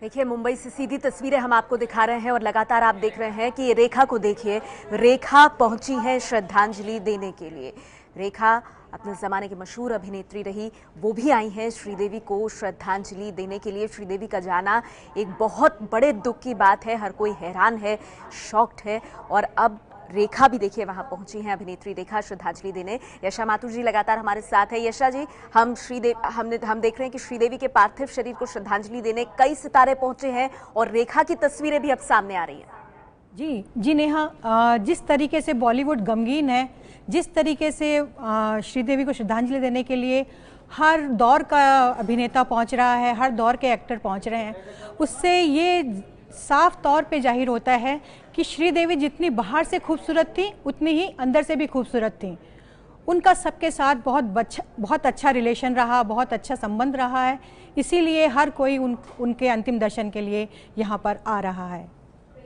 देखिए, मुंबई से सीधी तस्वीरें हम आपको दिखा रहे हैं और लगातार आप देख रहे हैं कि रेखा को देखिए। रेखा पहुंची है श्रद्धांजलि देने के लिए। रेखा अपने ज़माने की मशहूर अभिनेत्री रही, वो भी आई हैं श्रीदेवी को श्रद्धांजलि देने के लिए। श्रीदेवी का जाना एक बहुत बड़े दुख की बात है, हर कोई हैरान है, शॉक्ड है। और अब रेखा भी देखिए वहां पहुंची हैं, अभिनेत्री रेखा श्रद्धांजलि देने। यशा माथुर जी लगातार हमारे साथ है। यशा जी, हम देख रहे हैं कि श्रीदेवी के पार्थिव शरीर को श्रद्धांजलि देने कई सितारे पहुंचे हैं और रेखा की तस्वीरें भी अब सामने आ रही हैं। जी नेहा, जिस तरीके से बॉलीवुड गमगीन है, जिस तरीके से श्रीदेवी को श्रद्धांजलि देने के लिए हर दौर का अभिनेता पहुंच रहा है, हर दौर के एक्टर पहुंच रहे हैं, उससे ये साफ तौर पे जाहिर होता है कि श्रीदेवी जितनी बाहर से खूबसूरत थी उतनी ही अंदर से भी खूबसूरत थी। उनका सबके साथ बहुत अच्छा रिलेशन रहा, बहुत अच्छा संबंध रहा है, इसीलिए हर कोई उनके अंतिम दर्शन के लिए यहाँ पर आ रहा है।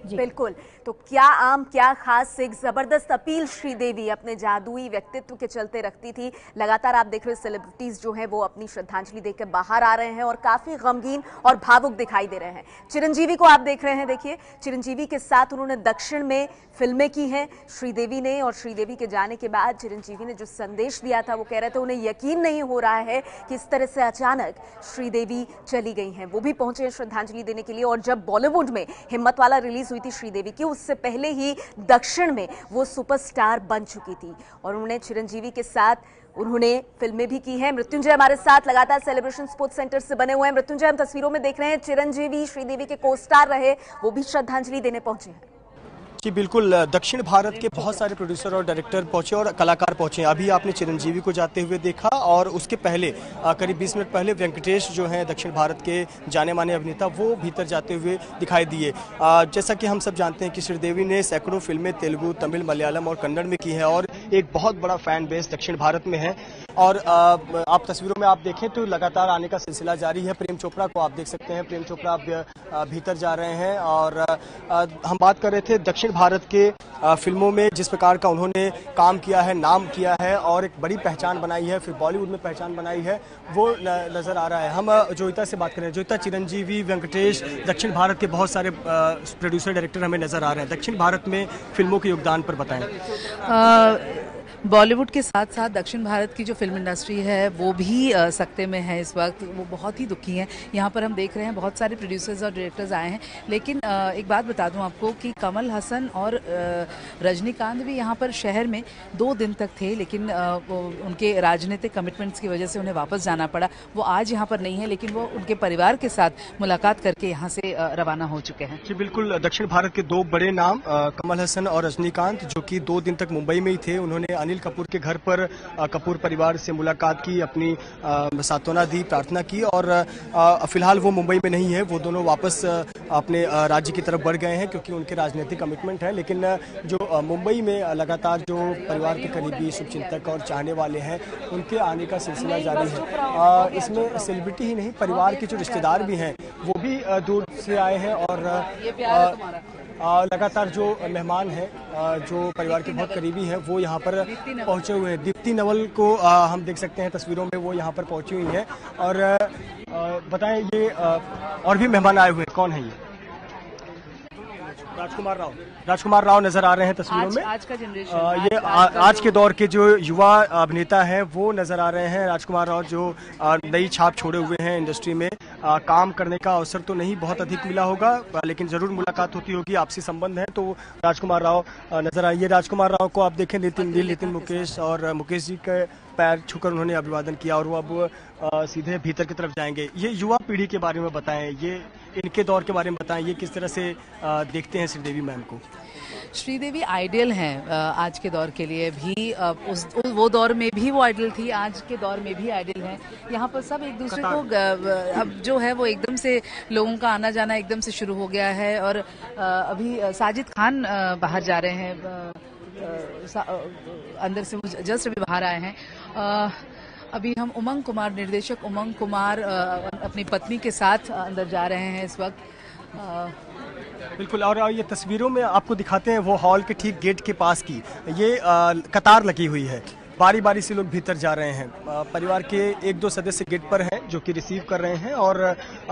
बिल्कुल। तो क्या आम क्या खास, एक जबरदस्त अपील श्रीदेवी अपने जादुई व्यक्तित्व के चलते रखती थी। लगातार आप देख रहे हैं सेलिब्रिटीज जो हैं वो अपनी श्रद्धांजलि देकर बाहर आ रहे हैं और काफी गमगीन और भावुक दिखाई दे रहे हैं। चिरंजीवी को आप देख रहे हैं, देखिए चिरंजीवी के साथ उन्होंने दक्षिण में फिल्में की हैं श्रीदेवी ने। और श्रीदेवी के जाने के बाद चिरंजीवी ने जो संदेश दिया था, वो कह रहे थे उन्हें यकीन नहीं हो रहा है कि इस तरह से अचानक श्रीदेवी चली गई हैं। वो भी पहुंचे हैं श्रद्धांजलि देने के लिए। और जब बॉलीवुड में हिम्मत वाला रिलीज हुई थी श्रीदेवी की, उससे पहले ही दक्षिण में वो सुपरस्टार बन चुकी थी। और उन्होंने चिरंजीवी के साथ उन्होंने फिल्में भी की हैं। मृत्युंजय हमारे साथ लगातार सेलिब्रेशन स्पोर्ट्स सेंटर से बने हुए हैं। मृत्युंजय, हम तस्वीरों में देख रहे हैं चिरंजीवी श्रीदेवी के को स्टार रहे, वो भी श्रद्धांजलि देने पहुंचे हैं। जी बिल्कुल, दक्षिण भारत के बहुत सारे प्रोड्यूसर और डायरेक्टर पहुंचे और कलाकार पहुंचे। अभी आपने चिरंजीवी को जाते हुए देखा और उसके पहले करीब 20 मिनट पहले वेंकटेश जो हैं दक्षिण भारत के जाने माने अभिनेता, वो भीतर जाते हुए दिखाई दिए। जैसा कि हम सब जानते हैं कि श्रीदेवी ने सैकड़ों फिल्में तेलुगु, तमिल, मलयालम और कन्नड़ में की हैं और एक बहुत बड़ा फैन बेस दक्षिण भारत में है। और आप तस्वीरों में आप देखें तो लगातार आने का सिलसिला जारी है। प्रेम चोपड़ा को आप देख सकते हैं, प्रेम चोपड़ा भीतर जा रहे हैं। और हम बात कर रहे थे दक्षिण भारत के फिल्मों में जिस प्रकार का उन्होंने काम किया है, नाम किया है और एक बड़ी पहचान बनाई है, फिर बॉलीवुड में पहचान बनाई है, वो नजर आ रहा है। हम जोईता से बात करें। जोईता, चिरंजीवी, वेंकटेश, दक्षिण भारत के बहुत सारे प्रोड्यूसर डायरेक्टर हमें नजर आ रहे हैं। दक्षिण भारत में फिल्मों के योगदान पर बताएं। बॉलीवुड के साथ साथ दक्षिण भारत की जो फिल्म इंडस्ट्री है वो भी सकते में है इस वक्त, वो बहुत ही दुखी हैं। यहाँ पर हम देख रहे हैं बहुत सारे प्रोड्यूसर्स और डायरेक्टर्स आए हैं, लेकिन एक बात बता दूं आपको कि कमल हसन और रजनीकांत भी यहाँ पर शहर में 2 दिन तक थे, लेकिन उनके राजनीतिक कमिटमेंट्स की वजह से उन्हें वापस जाना पड़ा। वो आज यहाँ पर नहीं है, लेकिन वो उनके परिवार के साथ मुलाकात करके यहाँ से रवाना हो चुके हैं। जी बिल्कुल, दक्षिण भारत के 2 बड़े नाम कमल हसन और रजनीकांत, जो कि 2 दिन तक मुंबई में ही थे, उन्होंने अनिल कपूर के घर पर कपूर परिवार से मुलाकात की, अपनी सांत्वना दी, प्रार्थना की। और फिलहाल वो मुंबई में नहीं है, वो दोनों वापस अपने राज्य की तरफ बढ़ गए हैं क्योंकि उनके राजनीतिक कमिटमेंट है। लेकिन जो मुंबई में लगातार जो परिवार के करीबी शुभचिंतक और चाहने वाले हैं, उनके आने का सिलसिला जारी है। इसमें सेलिब्रिटी ही नहीं, परिवार के जो रिश्तेदार भी हैं वो भी दूर से आए हैं। और लगातार जो मेहमान हैं, जो परिवार के बहुत करीबी हैं, वो यहाँ पर पहुँचे हुए हैं। दीप्ति नवल को हम देख सकते हैं तस्वीरों में, वो यहाँ पर पहुँची हुई हैं। और बताएं, ये और भी मेहमान आए हुए हैं, कौन है ये? राजकुमार राव नजर आ रहे हैं तस्वीरों में। आज का जनरेशन, ये आज के दौर के जो युवा अभिनेता हैं वो नजर आ रहे हैं। राजकुमार राव जो नई छाप छोड़े हुए हैं इंडस्ट्री में। काम करने का अवसर तो नहीं बहुत अधिक मिला होगा, लेकिन जरूर मुलाकात होती होगी, आपसी संबंध है, तो राजकुमार राव नजर आइए। राजकुमार राव को आप देखें, नितिन मुकेश और मुकेश जी के पैर छूकर उन्होंने अभिवादन किया और वो अब सीधे भीतर की तरफ जाएंगे। ये युवा पीढ़ी के बारे में बताएं, ये इनके दौर के बारे में बताएं, ये किस तरह से देखते हैं श्रीदेवी मैम को? श्रीदेवी आइडियल हैं आज के दौर के लिए भी। वो दौर में भी वो आइडियल थी, आज के दौर में भी आइडियल हैं। यहाँ पर सब एक दूसरे को अब जो है वो एकदम से लोगों का आना जाना एकदम से शुरू हो गया है। और अभी साजिद खान बाहर जा रहे हैं, अंदर से जस्ट अभी बाहर आए हैं। अभी हम उमंग कुमार, निर्देशक उमंग कुमार अपनी पत्नी के साथ अंदर जा रहे हैं इस वक्त। बिल्कुल, और ये तस्वीरों में आपको दिखाते हैं वो हॉल के ठीक गेट के पास की ये कतार लगी हुई है। बारी बारी से लोग भीतर जा रहे हैं। परिवार के 1-2 सदस्य गेट पर हैं जो कि रिसीव कर रहे हैं, और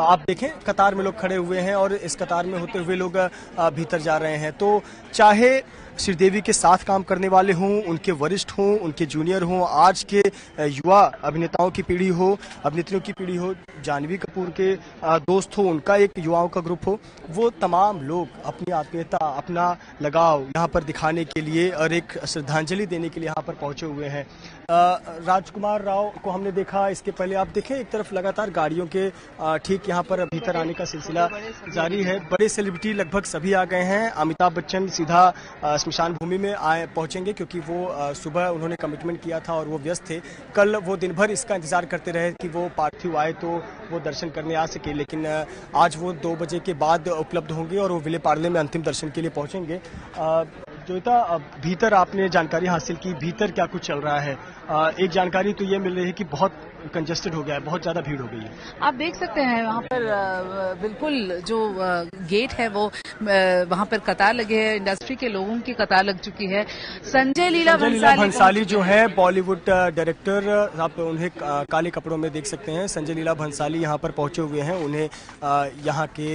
आप देखें कतार में लोग खड़े हुए हैं और इस कतार में होते हुए लोग भीतर जा रहे हैं। तो चाहे श्रीदेवी के साथ काम करने वाले हों, उनके वरिष्ठ हों, उनके जूनियर हों, आज के युवा अभिनेताओं की पीढ़ी हो, अभिनेत्रियों की पीढ़ी हो, जानवी कपूर के दोस्त हो, उनका एक युवाओं का ग्रुप हो, वो तमाम लोग अपनी आत्मीयता, अपना लगाव यहाँ पर दिखाने के लिए और एक श्रद्धांजलि देने के लिए यहाँ पर पहुंचे हुए हैं। राजकुमार राव को हमने देखा, इसके पहले आप देखें एक तरफ लगातार गाड़ियों के ठीक यहाँ पर भीतर आने का सिलसिला जारी है। बड़े सेलिब्रिटी लगभग सभी आ गए हैं। अमिताभ बच्चन सीधा स्मशान भूमि में पहुंचेंगे क्योंकि वो सुबह उन्होंने कमिटमेंट किया था और वो व्यस्त थे। कल वो दिन भर इसका इंतजार करते रहे कि वो पार्थिव आए तो वो दर्शन करने आ सके, लेकिन आज वो 2 बजे के बाद उपलब्ध होंगे और वो विले पार्ले में अंतिम दर्शन के लिए पहुंचेंगे। जोईता, भीतर आपने जानकारी हासिल की, भीतर क्या कुछ चल रहा है? एक जानकारी तो ये मिल रही है कि बहुत कंजेस्टेड हो गया है, बहुत ज्यादा भीड़ हो गई है। आप देख सकते हैं वहाँ पर बिल्कुल जो गेट है वो वहाँ पर कतार लगे हैं, इंडस्ट्री के लोगों की कतार लग चुकी है। संजय लीला भंसाली जो है बॉलीवुड डायरेक्टर, आप उन्हें काले कपड़ों में देख सकते हैं। संजय लीला भंसाली यहाँ पर पहुंचे हुए हैं, उन्हें यहाँ के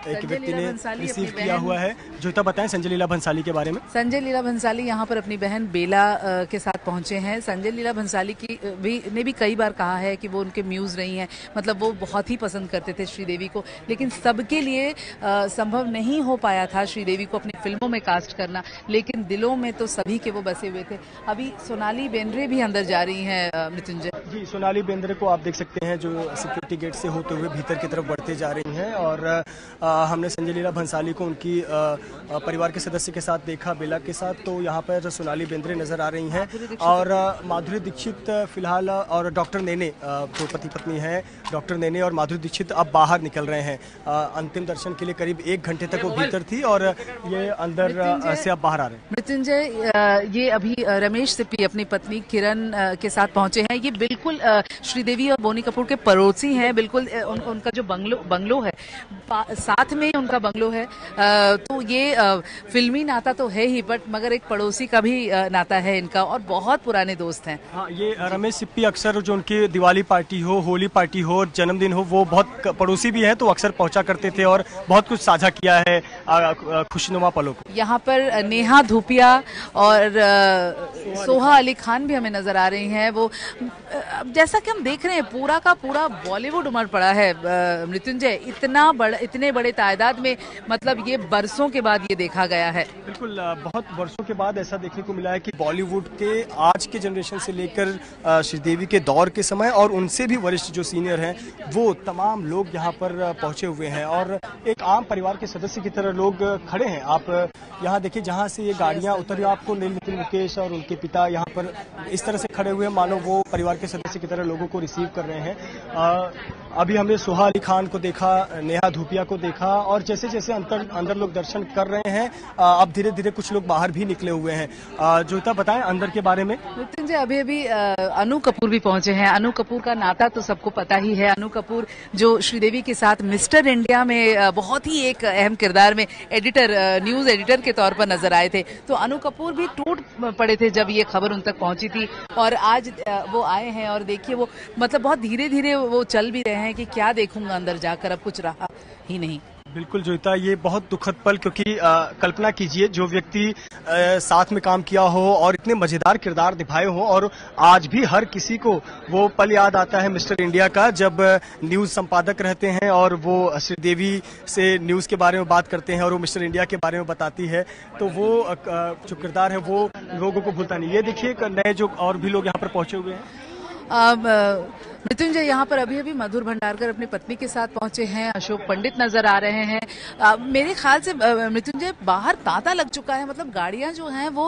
एक व्यक्ति ने रिसीव किया हुआ है। जोईता, बताएं संजय लीला भंसाली के बारे में। संजय लीला भंसाली यहाँ पर अपनी बहन बेला के साथ पहुंचे हैं। संजय लीला भंसाली ने भी कई बार कहा है कि वो उनके म्यूज रही हैं, मतलब वो बहुत ही पसंद करते थे श्रीदेवी को, लेकिन सबके लिए संभव नहीं हो पाया था श्रीदेवी को अपनी फिल्मों में कास्ट करना, लेकिन दिलों में तो सभी के वो बसे हुए थे। अभी सोनाली बेंद्रे भी अंदर जा रही हैं मृत्युंजय जी। सोनाली बेंद्रे को आप देख सकते हैं जो सिक्योरिटी गेट से होते हुए भीतर की तरफ बढ़ते जा रही हैं, और हमने संजय लीला भंसाली को उनकी परिवार के सदस्य के साथ देखा, बेला के साथ, तो यहाँ पर सोनाली बेंद्रे नजर आ रही हैं, और माधुरी दीक्षित फिलहाल, और डॉक्टर नेने जो पति पत्नी है, डॉक्टर नेने और माधुरी दीक्षित अब बाहर निकल रहे हैं। अंतिम दर्शन के लिए करीब 1 घंटे तक वो भीतर थी और ये अंदर से अब बाहर आ रहे हैं। मृत्युंजय, ये अभी रमेश सिप्पी अपनी पत्नी किरण के साथ पहुंचे हैं। ये बिल्कुल श्रीदेवी और बोनी कपूर के पड़ोसी हैं, बिल्कुल उनका जो बंगलो है साथ में ही उनका बंगलो है, तो ये फिल्मी नाता तो है ही, बट मगर एक पड़ोसी का भी नाता है इनका, और बहुत पुराने दोस्त हैं। हाँ, ये रमेश सिप्पी अक्सर जो उनकी दिवाली पार्टी हो, होली पार्टी हो, जन्मदिन हो, वो बहुत पड़ोसी भी हैं, तो अक्सर पहुंचा करते थे और बहुत कुछ साझा किया है खुशनुमा पलों को। यहाँ पर नेहा धूपिया और सोहा अली खान भी हमें नजर आ रही हैं। वो जैसा कि हम देख रहे हैं पूरा का पूरा बॉलीवुड उमड़ पड़ा है मृत्युंजय, इतने बड़े तादाद में, मतलब ये बरसों के बाद ये देखा गया है। बिल्कुल, बहुत वर्षों के बाद ऐसा देखने को मिला है कि बॉलीवुड के आज के जनरेशन से लेकर श्रीदेवी के दौर के समय और उनसे भी वरिष्ठ जो सीनियर हैं, वो तमाम लोग यहाँ पर पहुंचे हुए हैं और एक आम परिवार के सदस्य की तरह लोग खड़े हैं। आप यहाँ देखिए, जहाँ से ये गाड़ियाँ उतरी, आपको नितिन मुकेश और उनके पिता यहाँ पर इस तरह से खड़े हुए हैं मानो वो परिवार के सदस्य की तरह लोगों को रिसीव कर रहे हैं। अभी हमने सोहा अली खान को देखा, नेहा धूपिया को देखा, और जैसे जैसे अंदर लोग दर्शन कर रहे हैं, अब धीरे धीरे कुछ लोग बाहर भी निकले हुए हैं। जोईता, बताएं अंदर के बारे में। मृत्युंजय, अभी अनु कपूर भी पहुंचे हैं। अनु कपूर का नाता तो सबको पता ही है। अनु कपूर जो श्रीदेवी के साथ मिस्टर इंडिया में बहुत ही एक अहम किरदार में न्यूज एडिटर के तौर पर नजर आए थे, तो अनु कपूर भी टूट पड़े थे जब ये खबर उन तक पहुंची थी, और आज वो आए हैं और देखिए वो मतलब बहुत धीरे धीरे वो चल भी रहे हैं कि क्या देखूंगा अंदर जाकर, अब कुछ रहा ही नहीं। बिल्कुल जोईता, ये बहुत दुखद पल, क्योंकि कल्पना कीजिए जो व्यक्ति साथ में काम किया हो और इतने मजेदार किरदार निभाए हो, और आज भी हर किसी को वो पल याद आता है मिस्टर इंडिया का, जब न्यूज संपादक रहते हैं और वो श्रीदेवी से न्यूज के बारे में बात करते हैं और वो मिस्टर इंडिया के बारे में बताती है, तो वो जो किरदार है वो लोगों को भूलता नहीं। ये देखिए नए जो और भी लोग यहाँ पर पहुंचे हुए हैं। मृत्युंजय, यहाँ पर अभी मधुर भंडारकर अपनी पत्नी के साथ पहुंचे हैं, अशोक पंडित नजर आ रहे हैं। मेरे ख्याल से मृत्युंजय बाहर तांता लग चुका है, मतलब गाड़ियां जो हैं वो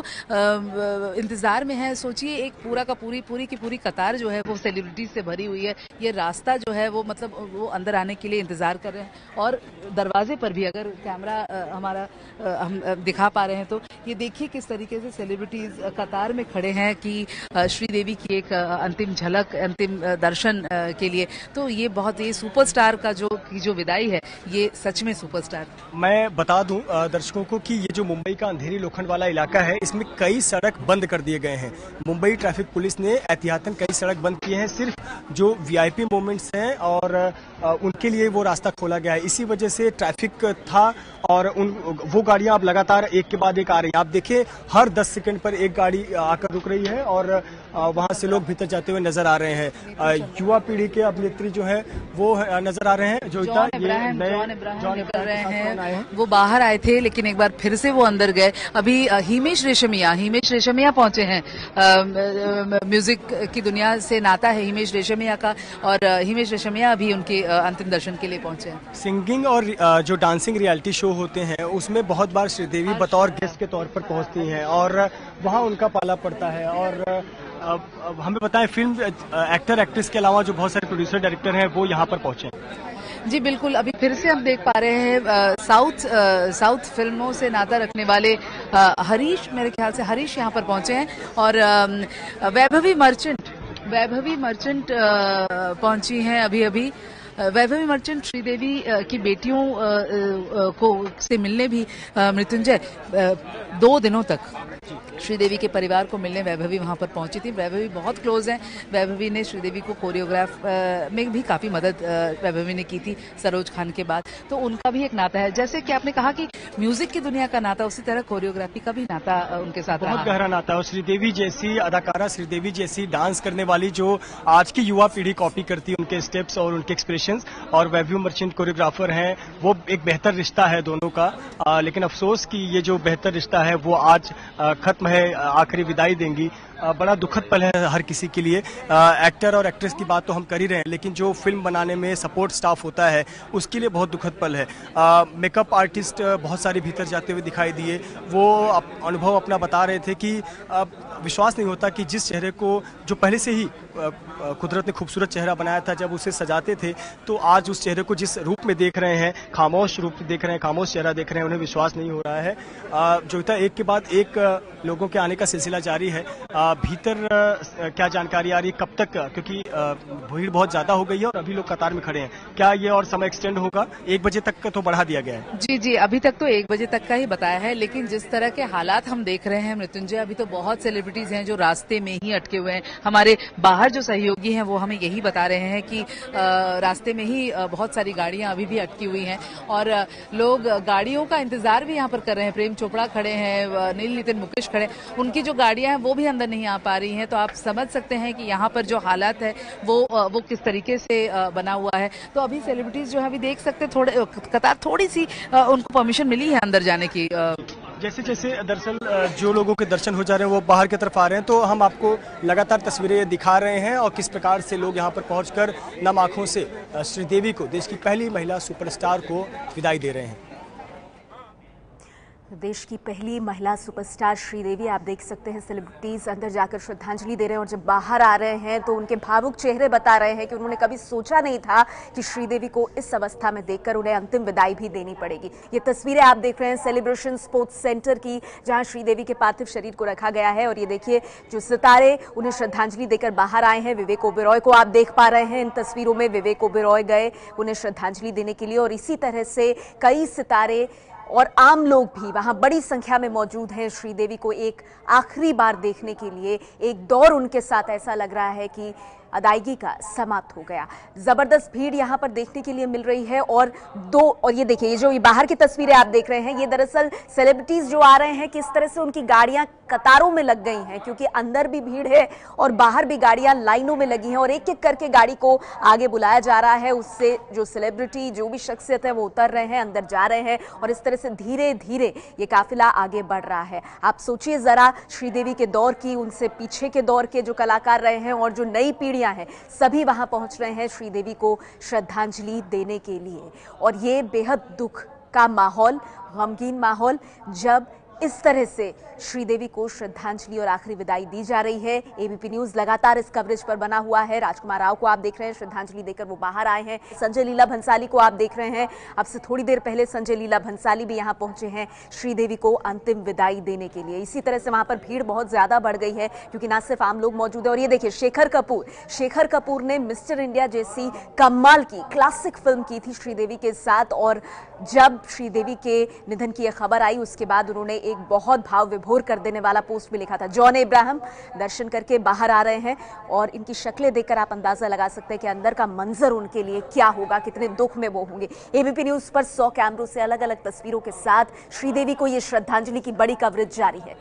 इंतजार में है। सोचिए एक पूरा का पूरी की पूरी कतार जो है वो सेलिब्रिटीज से भरी हुई है। ये रास्ता जो है वो मतलब वो अंदर आने के लिए इंतजार कर रहे हैं, और दरवाजे पर भी अगर कैमरा हमारा हम दिखा पा रहे हैं तो ये देखिए किस तरीके से सेलिब्रिटीज कतार में खड़े हैं कि श्रीदेवी की एक अंतिम झलक, अंतिम दर्शन दर्शन के लिए। तो ये बहुत, ये सुपरस्टार का जो विदाई है, ये सच में सुपरस्टार। मैं बता दूं दर्शकों को कि ये जो मुंबई का अंधेरी लोखंड वाला इलाका है, इसमें कई सड़क बंद कर दिए गए हैं। मुंबई ट्रैफिक पुलिस ने एहतियातन कई सड़क बंद किए हैं, सिर्फ जो वीआईपी मोमेंट्स हैं और उनके लिए वो रास्ता खोला गया है। इसी वजह से ट्रैफिक था और वो गाड़ियां अब लगातार एक के बाद एक आ रही हैं। आप देखिए, हर 10 सेकंड पर एक गाड़ी आकर रुक रही है और वहां से लोग भीतर जाते हुए नजर आ रहे हैं। युवा पीढ़ी के अभिनेत्री जो है वो नजर आ रहे हैं। जो जॉन इब्राहिम कर रहे हैं, वो बाहर आए थे लेकिन एक बार फिर से वो अंदर गए। अभी हिमेश रेशमिया पहुंचे हैं। म्यूजिक की दुनिया से नाता है हिमेश रेशमिया का, और हिमेश रेशमिया अभी उनके अंतिम दर्शन के लिए पहुंचे हैं। सिंगिंग और जो डांसिंग रियलिटी शो होते हैं उसमें बहुत बार श्रीदेवी बतौर गेस्ट के तौर पर पहुंचती हैं और वहां उनका पाला पड़ता है। और अब हमें बताएं, फिल्म एक्टर एक्ट्रेस के अलावा जो बहुत सारे प्रोड्यूसर डायरेक्टर हैं वो यहाँ पर पहुंचे। जी बिल्कुल, अभी फिर से हम देख पा रहे हैं साउथ फिल्मों से नाता रखने वाले हरीश, मेरे ख्याल से हरीश यहाँ पर पहुंचे हैं। और वैभवी मर्चेंट पहुंची हैं अभी। वैभवी मर्चेंट श्रीदेवी की बेटियों को से मिलने भी मृत्युंजय 2 दिनों तक श्रीदेवी के परिवार को मिलने वैभवी वहां पर पहुंची थी। वैभवी बहुत क्लोज हैं। वैभवी ने श्रीदेवी को कोरियोग्राफ में भी काफी मदद वैभवी ने की थी सरोज खान के बाद, तो उनका भी एक नाता है। जैसे कि आपने कहा कि म्यूजिक की दुनिया का नाता, उसी तरह कोरियोग्राफी का भी नाता उनके साथ बहुत गहरा नाता है। और श्रीदेवी जैसी अदाकारा, श्रीदेवी जैसी डांस करने वाली जो आज की युवा पीढ़ी कॉपी करती है उनके स्टेप्स और उनके एक्सप्रेशंस, और वैभवी मर्चेंट कोरियोग्राफर हैं, वो एक बेहतर रिश्ता है दोनों का। लेकिन अफसोस कि ये जो बेहतर रिश्ता है वो आज खत्म है, आखिरी विदाई देंगी। बड़ा दुखद पल है हर किसी के लिए। एक्टर और एक्ट्रेस की बात तो हम कर ही रहे हैं, लेकिन जो फिल्म बनाने में सपोर्ट स्टाफ होता है उसके लिए बहुत दुखद पल है। मेकअप आर्टिस्ट बहुत सारे भीतर जाते हुए दिखाई दिए। वो अनुभव अपना बता रहे थे कि विश्वास नहीं होता कि जिस चेहरे को जो पहले से ही कुदरत ने खूबसूरत चेहरा बनाया था, जब उसे सजाते थे तो आज उस चेहरे को जिस रूप में देख रहे हैं, खामोश रूप देख रहे हैं, खामोश चेहरा देख रहे हैं, उन्हें विश्वास नहीं हो रहा है। जोगिता, एक के बाद एक लोगों के आने का सिलसिला जारी है। भीतर क्या जानकारी आ रही है, कब तक, क्योंकि भीड़ बहुत ज्यादा हो गई है और अभी लोग कतार में खड़े हैं, क्या ये और समय एक्सटेंड होगा? 1 बजे तक का तो बढ़ा दिया गया है। जी, अभी तक तो 1 बजे तक का ही बताया है, लेकिन जिस तरह के हालात हम देख रहे हैं मृत्युंजय, अभी तो बहुत सेलिब्रिटीज हैं जो रास्ते में ही अटके हुए हैं। हमारे बाहर जो सहयोगी हैं वो हमें यही बता रहे हैं कि रास्ते में ही बहुत सारी गाड़ियां अभी भी अटकी हुई हैं और लोग गाड़ियों का इंतजार भी यहाँ पर कर रहे हैं। प्रेम चोपड़ा खड़े हैं, नील नितिन मुकेश खड़े, उनकी जो गाड़ियां हैं वो भी अंदर नहीं आ पा रही हैं। तो आप समझ सकते हैं कि यहाँ पर जो हालात है वो किस तरीके से बना हुआ है। तो अभी सेलिब्रिटीज जो है अभी देख सकते, थोड़े कतार थोड़ी सी उनको परमिशन मिली है अंदर जाने की। जैसे जैसे दरअसल जो लोगों के दर्शन हो जा रहे हैं वो बाहर की तरफ आ रहे हैं, तो हम आपको लगातार तस्वीरें दिखा रहे हैं और किस प्रकार से लोग यहाँ पर पहुंचकर नम आंखों से श्रीदेवी को, देश की पहली महिला सुपरस्टार को विदाई दे रहे हैं। देश की पहली महिला सुपरस्टार श्रीदेवी, आप देख सकते हैं सेलिब्रिटीज अंदर जाकर श्रद्धांजलि दे रहे हैं और जब बाहर आ रहे हैं तो उनके भावुक चेहरे बता रहे हैं कि उन्होंने कभी सोचा नहीं था कि श्रीदेवी को इस अवस्था में देखकर उन्हें अंतिम विदाई भी देनी पड़ेगी। ये तस्वीरें आप देख रहे हैं सेलिब्रेशन स्पोर्ट्स सेंटर की, जहां श्रीदेवी के पार्थिव शरीर को रखा गया है। और ये देखिए जो सितारे उन्हें श्रद्धांजलि देकर बाहर आए हैं, विवेक ओबेरॉय को आप देख पा रहे हैं इन तस्वीरों में। विवेक ओबेरॉय गए उन्हें श्रद्धांजलि देने के लिए और इसी तरह से कई सितारे और आम लोग भी वहां बड़ी संख्या में मौजूद हैं श्रीदेवी को एक आखिरी बार देखने के लिए। एक दौर उनके साथ ऐसा लग रहा है कि अदायगी का समाप्त हो गया। जबरदस्त भीड़ यहां पर देखने के लिए मिल रही है और ये देखिए, ये जो बाहर की तस्वीरें आप देख रहे हैं, ये दरअसल सेलिब्रिटीज जो आ रहे हैं किस तरह से उनकी गाड़ियां कतारों में लग गई हैं, क्योंकि अंदर भी भीड़ है और बाहर भी गाड़ियां लाइनों में लगी हैं और एक एक करके गाड़ी को आगे बुलाया जा रहा है। उससे जो सेलिब्रिटी, जो भी शख्सियत है वो उतर रहे हैं, अंदर जा रहे हैं और इस तरह से धीरे धीरे ये काफिला आगे बढ़ रहा है। आप सोचिए जरा श्रीदेवी के दौर की, उनसे पीछे के दौर के जो कलाकार रहे हैं और जो नई पीढ़ी हैं, सभी वहां पहुंच रहे हैं श्रीदेवी को श्रद्धांजलि देने के लिए। और ये बेहद दुख का माहौल, गमगीन माहौल, जब इस तरह से श्रीदेवी को श्रद्धांजलि और आखिरी विदाई दी जा रही है। एबीपी न्यूज लगातार इस कवरेज पर बना हुआ है। राजकुमार राव को आप देख रहे हैं, श्रद्धांजलि देकर वो बाहर आए हैं। संजय लीला भंसाली को आप देख रहे हैं, अब से थोड़ी देर पहले संजय लीला भंसाली भी यहां पहुंचे हैं श्रीदेवी को अंतिम विदाई देने के लिए। इसी तरह से वहां पर भीड़ बहुत ज्यादा बढ़ गई है क्योंकि ना सिर्फ आम लोग मौजूद है। और ये देखिए, शेखर कपूर ने मिस्टर इंडिया जैसी कमाल की क्लासिक फिल्म की थी श्रीदेवी के साथ, और जब श्रीदेवी के निधन की यह खबर आई उसके बाद उन्होंने एक बहुत भाव विभोर कर देने वाला पोस्ट भी लिखा था। जॉन अब्राहम दर्शन करके बाहर आ रहे हैं और इनकी शक्लें देखकर आप अंदाजा लगा सकते हैं कि अंदर का मंजर उनके लिए क्या होगा, कितने दुख में वो होंगे। एबीपी न्यूज पर 100 कैमरों से अलग अलग तस्वीरों के साथ श्रीदेवी को यह श्रद्धांजलि की बड़ी कवरेज जारी है।